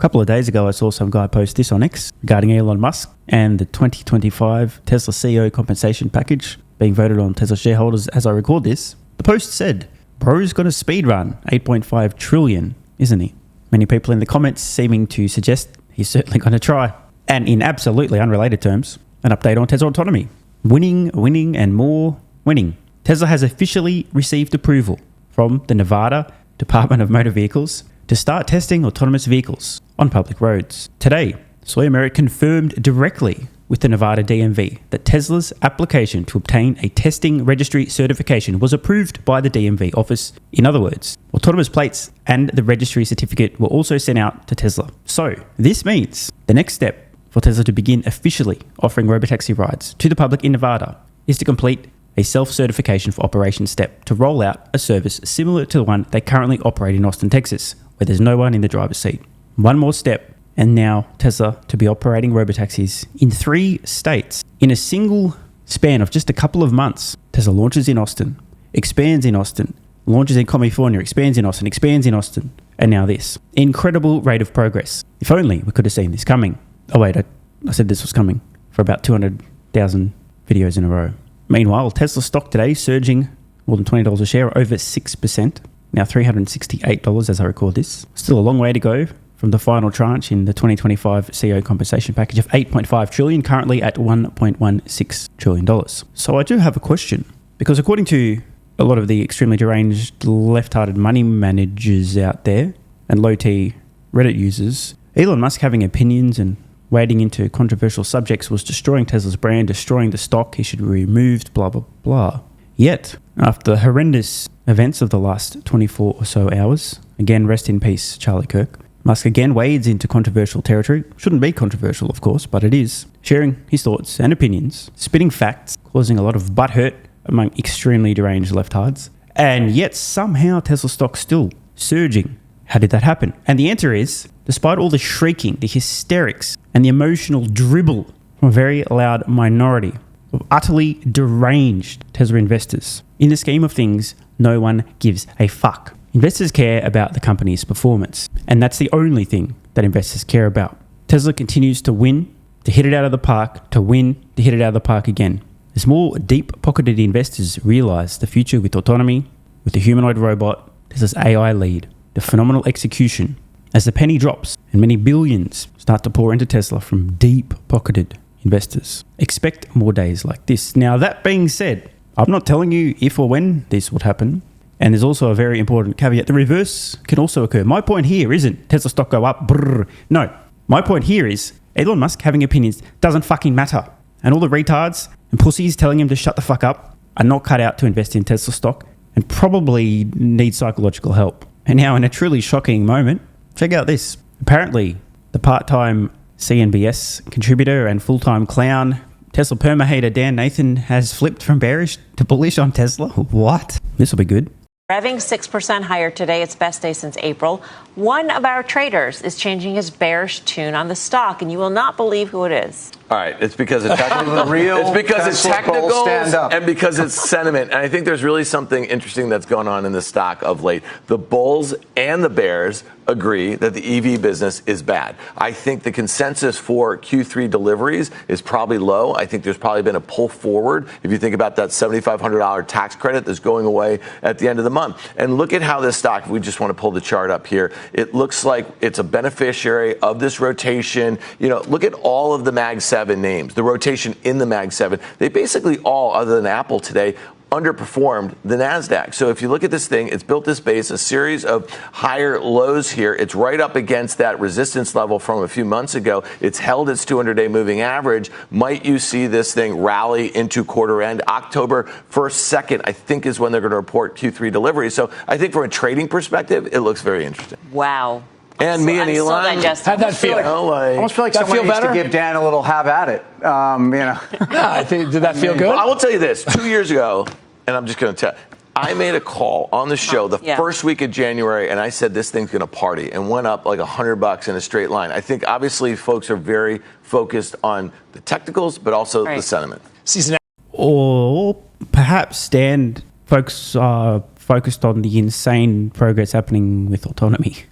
couple of days ago, I saw some guy post this on X regarding Elon Musk and the 2025 Tesla CEO compensation package being voted on Tesla shareholders as I record this. The post said, bro's got a speed run, 8.5 trillion, isn't he? Many people in the comments seeming to suggest he's certainly going to try. And in absolutely unrelated terms, an update on Tesla autonomy. Winning, and more winning. Tesla has officially received approval from the Nevada Department of Motor Vehicles to start testing autonomous vehicles on public roads. Today, Sawyer Merritt confirmed directly with the Nevada DMV that Tesla's application to obtain a testing registry certification was approved by the DMV office. In other words, autonomous plates and the registry certificate were also sent out to Tesla. So this means the next step for Tesla to begin officially offering Robotaxi rides to the public in Nevada is to complete a self-certification for operation step to roll out a service similar to the one they currently operate in Austin, Texas, where there's no one in the driver's seat. One more step, and now Tesla to be operating Robotaxis in 3 states in a single span of just a couple of months. Tesla launches in Austin, expands in Austin, launches in California, expands in Austin, and now this. Incredible rate of progress. If only we could have seen this coming. Oh wait, I said this was coming for about 200,000 videos in a row. Meanwhile, Tesla stock today surging more than $20 a share, over 6%, now $368 as I record this. Still a long way to go from the final tranche in the 2025 CEO compensation package of $8.5 trillion, currently at $1.16 trillion. So I do have a question, because according to a lot of the extremely deranged left-hearted money managers out there and low-T Reddit users, Elon Musk having opinions and wading into controversial subjects was destroying Tesla's brand, destroying the stock, he should be removed, blah, blah, blah. Yet, after the horrendous events of the last 24 or so hours, again, rest in peace, Charlie Kirk, Musk again wades into controversial territory. Shouldn't be controversial, of course, but it is. Sharing his thoughts and opinions, spitting facts, causing a lot of butthurt among extremely deranged leftards. And yet, somehow, Tesla stock still surging. How did that happen? And the answer is, despite all the shrieking, the hysterics, and the emotional dribble from a very loud minority of utterly deranged Tesla investors, in the scheme of things, no one gives a fuck. Investors care about the company's performance, and that's the only thing that investors care about. Tesla continues to win, to hit it out of the park, to win, to hit it out of the park again. As more deep-pocketed investors realize the future with autonomy, with the humanoid robot, Tesla's AI lead, the phenomenal execution, as the penny drops and many billions start to pour into Tesla from deep-pocketed investors. Expect more days like this. Now, that being said, I'm not telling you if or when this would happen. And there's also a very important caveat. The reverse can also occur. My point here isn't Tesla stock go up, brrr. No. My point here is Elon Musk having opinions doesn't fucking matter. And all the retards and pussies telling him to shut the fuck up are not cut out to invest in Tesla stock and probably need psychological help. And now, in a truly shocking moment, check out this. Apparently, the part-time CNBS contributor and full-time clown Tesla perma-hater Dan Nathan has flipped from bearish to bullish on Tesla. What? This will be good. Revving 6% higher today, its best day since April. One of our traders is changing his bearish tune on the stock, and you will not believe who it is. All right, it's because it's technical. It's because it's technical and because it's sentiment. And I think there's really something interesting that's going on in the stock of late. The bulls and the bears agree that the EV business is bad. I think the consensus for Q3 deliveries is probably low. I think there's probably been a pull forward if you think about that $7,500 tax credit that's going away at the end of the month. And look at how this stock, if we just want to pull the chart up here, it looks like it's a beneficiary of this rotation. You know, look at all of the Mag 7 names, the rotation in the Mag 7. They basically all, other than Apple today, underperformed the NASDAQ. So if you look at this thing, it's built this base, a series of higher lows here. It's right up against that resistance level from a few months ago. It's held its 200-day moving average. Might you see this thing rally into quarter end? October 1st, 2nd, I think is when they're going to report Q3 deliveries. So I think from a trading perspective, it looks very interesting. Wow. And me and Elon, how'd that feel? I almost feel like someone needs to give Dan a little have at it. I think, did that feel good? Well, I will tell you this. 2 years ago, and I'm just going to tell I made a call on the show the first week of January, and I said this thing's going to party, and went up like $100 in a straight line. I think obviously folks are very focused on the technicals, but also the sentiment. Or perhaps folks are focused on the insane progress happening with autonomy.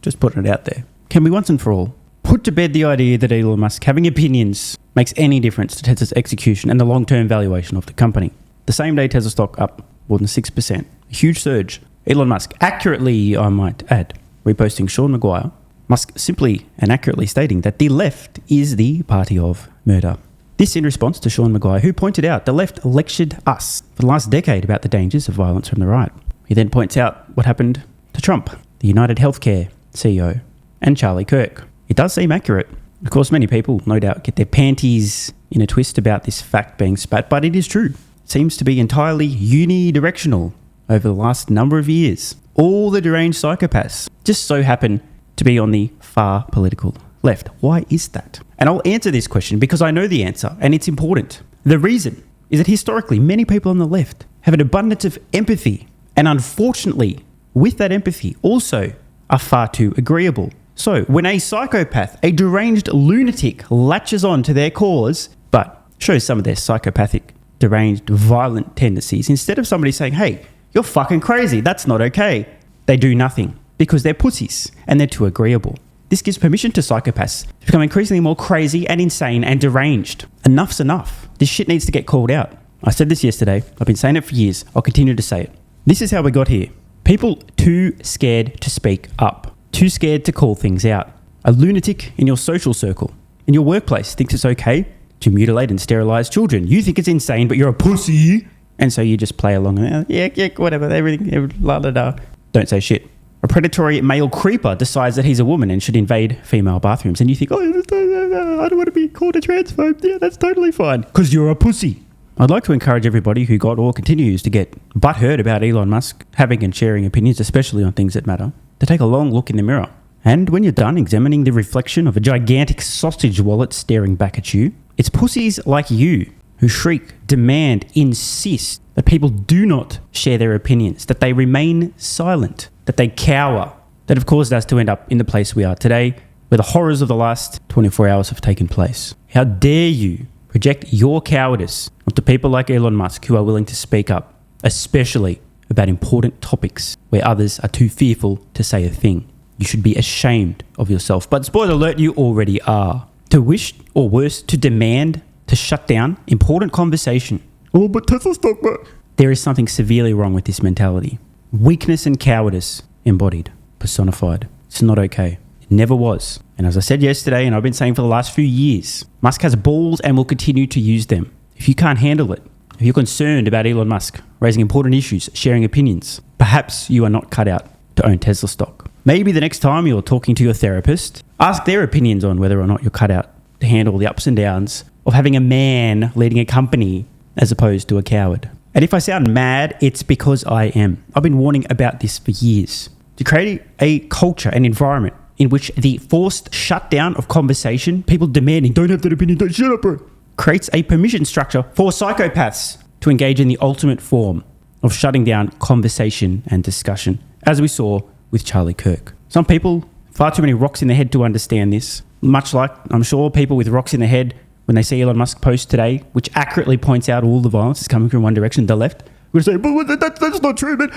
Just putting it out there. can we once and for all put to bed the idea that Elon Musk having opinions makes any difference to Tesla's execution and the long-term valuation of the company. The same day Tesla stock up more than 6%, a huge surge. Elon Musk accurately, I might add, reposting Sean Maguire, Musk simply and accurately stating that the left is the party of murder. This in response to Sean Maguire, who pointed out the left lectured us for the last decade about the dangers of violence from the right. He then points out what happened to Trump, the United Healthcare CEO, and Charlie Kirk. It does seem accurate. Of course, many people, no doubt, get their panties in a twist about this fact being spat, but it is true. It seems to be entirely unidirectional over the last number of years. All the deranged psychopaths just so happen to be on the far political left. Why is that? And I'll answer this question because I know the answer and it's important. The reason is that historically, many people on the left have an abundance of empathy, and unfortunately, with that empathy, also are far too agreeable. So when a psychopath, a deranged lunatic, latches on to their cause, but shows some of their psychopathic, deranged, violent tendencies, instead of somebody saying, hey, you're fucking crazy, that's not okay, they do nothing because they're pussies and they're too agreeable. This gives permission to psychopaths to become increasingly more crazy and insane and deranged. Enough's enough. This shit needs to get called out. I said this yesterday. I've been saying it for years. I'll continue to say it. This is how we got here. People too scared to speak up. Too scared to call things out. A lunatic in your social circle, in your workplace, thinks it's okay to mutilate and sterilize children. You think it's insane, but you're a pussy. And so you just play along. Yeah, whatever. Everything, la la da. Don't say shit. A predatory male creeper decides that he's a woman and should invade female bathrooms. And you think, oh, I don't want to be called a transphobe. Yeah, that's totally fine. Because you're a pussy. I'd like to encourage everybody who got or continues to get butthurt about Elon Musk having and sharing opinions, especially on things that matter, to take a long look in the mirror. And when you're done examining the reflection of a gigantic sausage wallet staring back at you, it's pussies like you who shriek, demand, insist that people do not share their opinions, that they remain silent, that they cower, that have caused us to end up in the place we are today, where the horrors of the last 24 hours have taken place. How dare you project your cowardice onto people like Elon Musk who are willing to speak up, especially about important topics where others are too fearful to say a thing. You should be ashamed of yourself. But spoiler alert, you already are. To wish, or worse, to demand to shut down important conversation. Oh, but Tesla stock, but... There is something severely wrong with this mentality. Weakness and cowardice embodied, personified. It's not okay. It never was. And as I said yesterday, and I've been saying for the last few years, Musk has balls and will continue to use them. If you can't handle it, if you're concerned about Elon Musk raising important issues, sharing opinions, perhaps you are not cut out to own Tesla stock. Maybe the next time you're talking to your therapist, ask their opinions on whether or not you're cut out to handle the ups and downs of having a man leading a company as opposed to a coward. And if I sound mad, it's because I am. I've been warning about this for years. To create a culture, an environment in which the forced shutdown of conversation, people demanding, don't have that opinion, don't shut up, bro, creates a permission structure for psychopaths to engage in the ultimate form of shutting down conversation and discussion, as we saw with Charlie Kirk. Some people, far too many rocks in their head to understand this, much like, I'm sure, people with rocks in their head when they see Elon Musk post today, which accurately points out all the violence is coming from one direction, the left, we're going to say, but that's not true, man.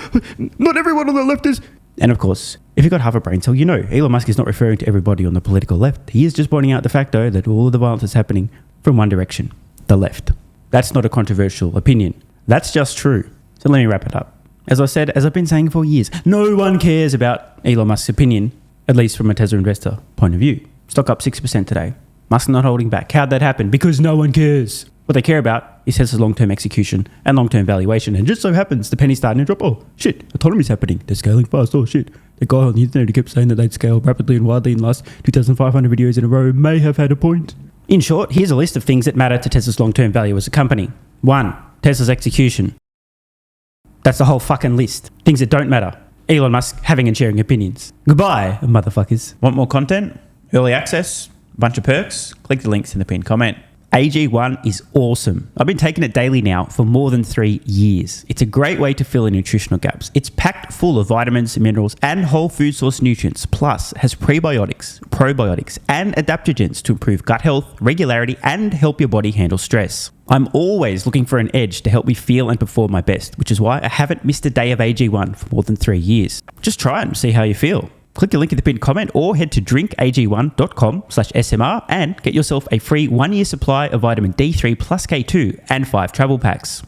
Not everyone on the left is... And of course, if you've got half a brain cell, you know Elon Musk is not referring to everybody on the political left. He is just pointing out the fact, though, that all of the violence is happening from one direction, the left. That's not a controversial opinion. That's just true. So let me wrap it up. As I said, as I've been saying for years, no one cares about Elon Musk's opinion, at least from a Tesla investor point of view. Stock up 6% today. Musk not holding back. How'd that happen? Because no one cares. What they care about is Tesla's long-term execution and long-term valuation. And just so happens, the penny's starting to drop. Oh, shit, autonomy's happening. They're scaling fast. Oh, shit. The guy on the internet who kept saying that they'd scale rapidly and widely in the last 2,500 videos in a row may have had a point. In short, here's a list of things that matter to Tesla's long-term value as a company. 1. Tesla's execution. That's the whole fucking list. Things that don't matter. Elon Musk having and sharing opinions. Goodbye, motherfuckers. Want more content? Early access? Bunch of perks? Click the links in the pinned comment. AG1 is awesome. I've been taking it daily now for more than 3 years. It's a great way to fill in nutritional gaps. It's packed full of vitamins, minerals, and whole food source nutrients. Plus, has prebiotics, probiotics, and adaptogens to improve gut health, regularity, and help your body handle stress. I'm always looking for an edge to help me feel and perform my best, which is why I haven't missed a day of AG1 for more than 3 years. Just try it and see how you feel. Click the link in the pinned comment or head to drinkag1.com/SMR and get yourself a free 1-year supply of vitamin D3 plus K2 and 5 travel packs.